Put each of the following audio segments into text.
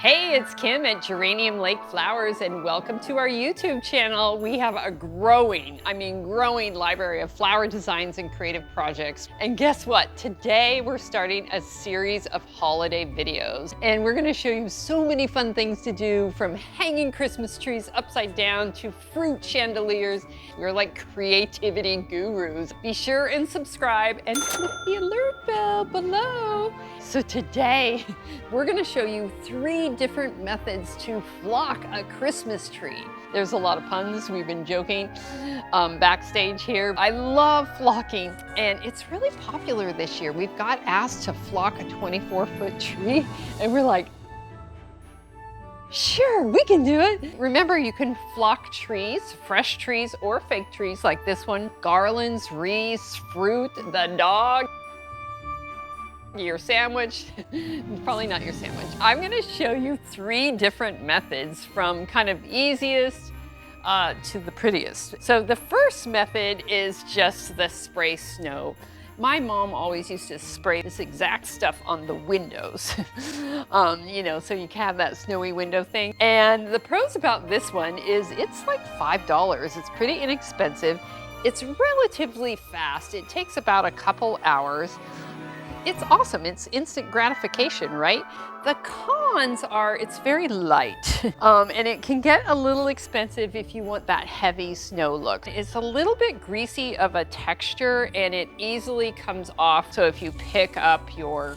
Hey, it's Kim at Geranium Lake Flowers and welcome to our YouTube channel. We have a growing library of flower designs and creative projects. And guess what? Today we're starting a series of holiday videos and we're gonna show you so many fun things to do, from hanging Christmas trees upside down to fruit chandeliers. We're like creativity gurus. Be sure and subscribe and click the alert bell below. So today we're gonna show you 3 different methods to flock a Christmas tree. There's a lot of puns, we've been joking backstage here. I love flocking and it's really popular this year. We've got asked to flock a 24-foot tree and we're like, sure, we can do it. Remember, you can flock trees, fresh trees or fake trees like this one, garlands, wreaths, fruit, the dog, your sandwich, probably not your sandwich. I'm gonna show you 3 different methods from kind of easiest to the prettiest. So the first method is just the spray snow. My mom always used to spray this exact stuff on the windows, you know, so you can have that snowy window thing. And the pros about this one is it's like $5. It's pretty inexpensive. It's relatively fast. It takes about a couple hours. It's awesome. It's instant gratification, right? The cons are it's very light and it can get a little expensive if you want that heavy snow look. It's a little bit greasy of a texture and it easily comes off. So if you pick up your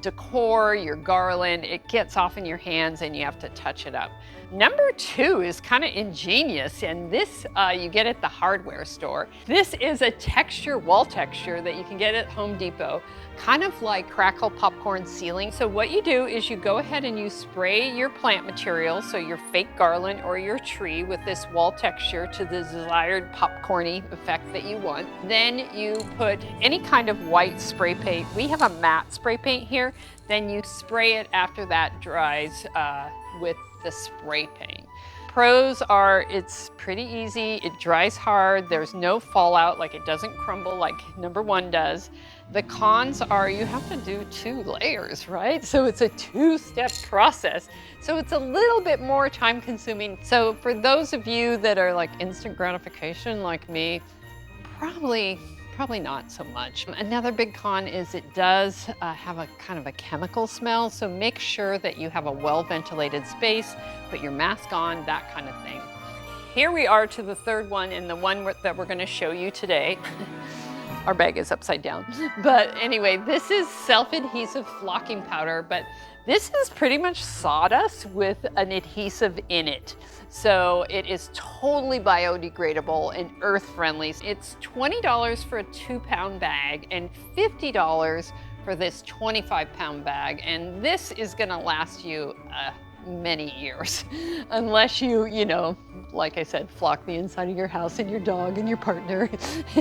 decor, your garland, it gets off in your hands and you have to touch it up. Number 2 is kind of ingenious, and this you get at the hardware store. This is a texture, wall texture that you can get at Home Depot, kind of like crackle popcorn ceiling. So what you do is you go ahead and you spray your plant material, so your fake garland or your tree, with this wall texture to the desired popcorny effect that you want. Then you put any kind of white spray paint. We have a matte spray paint here. Then you spray it after that dries with the spray paint. Pros are it's pretty easy, it dries hard, there's no fallout, like it doesn't crumble like number 1 does. The cons are you have to do 2 layers, right? So it's a 2-step process. So it's a little bit more time consuming. So for those of you that are like instant gratification like me, probably not so much. Another big con is it does have a kind of a chemical smell, so make sure that you have a well-ventilated space, put your mask on, that kind of thing. Here we are to the 3rd one, and the one that we're gonna show you today. Our bag is upside down. But anyway, this is self-adhesive flocking powder, but this is pretty much sawdust with an adhesive in it. So it is totally biodegradable and earth-friendly. It's $20 for a 2-pound bag and $50 for this 25-pound bag. And this is gonna last you many years, unless you know, like I said, flock the inside of your house and your dog and your partner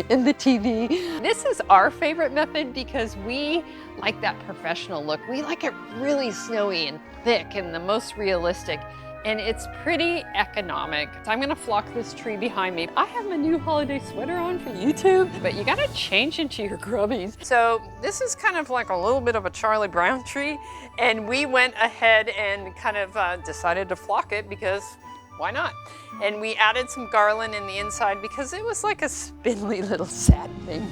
and the TV. This is our favorite method because we like that professional look. We like it really snowy and thick and the most realistic. And it's pretty economic. So I'm gonna flock this tree behind me. I have my new holiday sweater on for YouTube, but you gotta change into your grubbies. So this is kind of like a little bit of a Charlie Brown tree, and we went ahead and kind of decided to flock it because why not? And we added some garland in the inside because it was like a spindly little sad thing,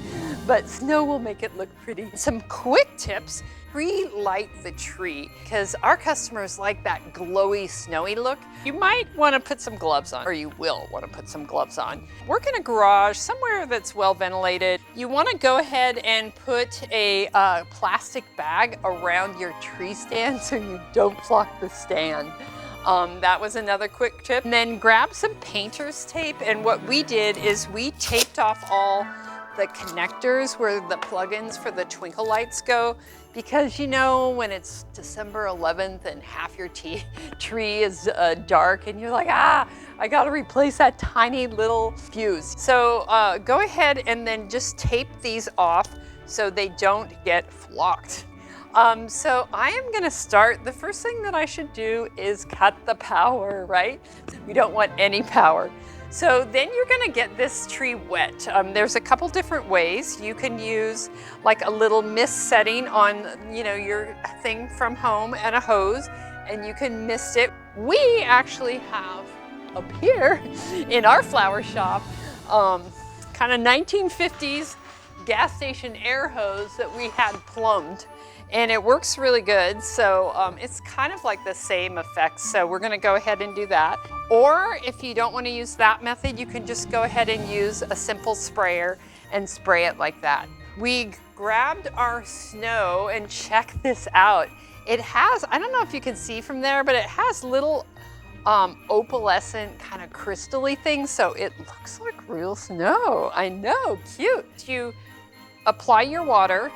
but snow will make it look pretty. Some quick tips: pre-light the tree because our customers like that glowy, snowy look. You might want to put some gloves on, or you will want to put some gloves on. Work in a garage, somewhere that's well ventilated. You want to go ahead and put a plastic bag around your tree stand so you don't flock the stand. That was another quick tip. And then grab some painter's tape, and what we did is we taped off all the connectors where the plugins for the twinkle lights go, because you know when it's December 11th and half your tree is dark and you're like, I gotta replace that tiny little fuse. So go ahead and then just tape these off so they don't get flocked. So I am gonna start. The first thing that I should do is cut the power, right? We don't want any power. So then you're gonna get this tree wet. There's a couple different ways. You can use like a little mist setting on, you know, your thing from home and a hose. and you can mist it. We actually have up here in our flower shop, kind of 1950s gas station air hose that we had plumbed, and it works really good. So it's kind of like the same effect. So we're gonna go ahead and do that. Or if you don't want to use that method, you can just go ahead and use a simple sprayer and spray it like that. We grabbed our snow and check this out. It has, I don't know if you can see from there, but it has little opalescent kind of crystally things. So it looks like real snow. I know, cute. You apply your water,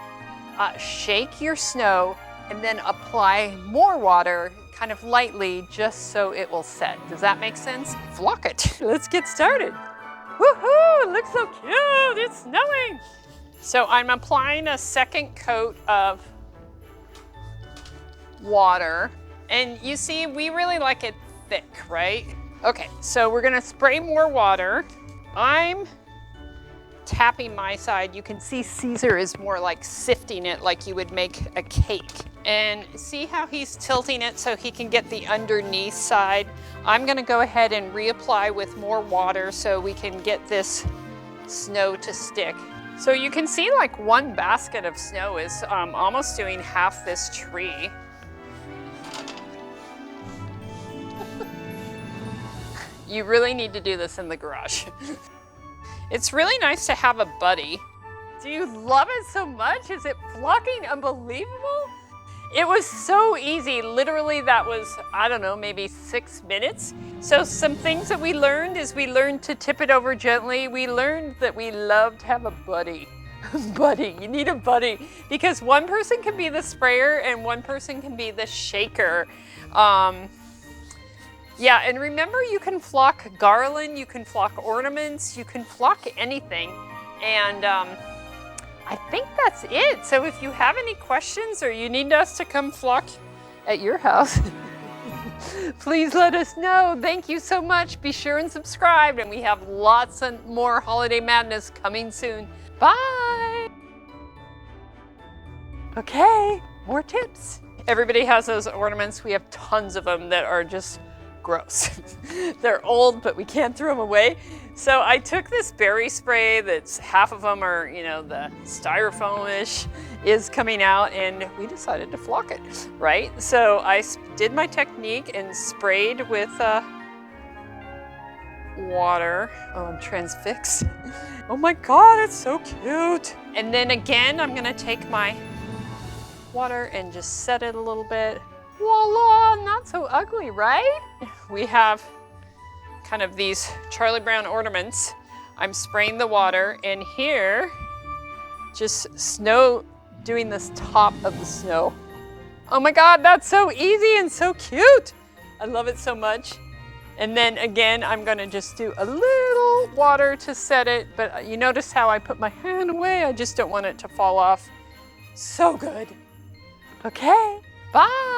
shake your snow, and then apply more water kind of lightly just so it will set. Does that make sense? Flock it. Let's get started. Woohoo, it looks so cute, it's snowing. So I'm applying a second coat of water. And you see, we really like it thick, right? Okay, so we're gonna spray more water. I'm tapping my side. You can see Caesar is more like sifting it like you would make a cake. And see how he's tilting it so he can get the underneath side. I'm gonna go ahead and reapply with more water so we can get this snow to stick. So you can see like one basket of snow is almost doing half this tree. You really need to do this in the garage. It's really nice to have a buddy. Do you love it so much? Is it flocking unbelievable? It was so easy. Literally, that was, I don't know, maybe 6 minutes. So some things that we learned is we learned to tip it over gently. We learned that we love to have a buddy. Buddy, you need a buddy because one person can be the sprayer and one person can be the shaker. Yeah, and remember, you can flock garland, you can flock ornaments, you can flock anything. And I think that's it. So if you have any questions or you need us to come flock at your house, please let us know. Thank you so much. Be sure and subscribe, and we have lots of more Holiday Madness coming soon. Bye. Okay, more tips. Everybody has those ornaments. We have tons of them that are just gross. They're old, but we can't throw them away. So I took this berry spray that's half of them are, you know, the styrofoam-ish is coming out, and we decided to flock it, right? So I did my technique and sprayed with water. Oh, I'm transfixed. Oh my God, it's so cute. And then again, I'm gonna take my water and just set it a little bit. Voila, not so ugly, right? We have kind of these Charlie Brown ornaments. I'm spraying the water, and here, just snow, doing this top of the snow. Oh my God, that's so easy and so cute. I love it so much. And then again, I'm gonna just do a little water to set it, but you notice how I put my hand away? I just don't want it to fall off. So good. Okay, bye.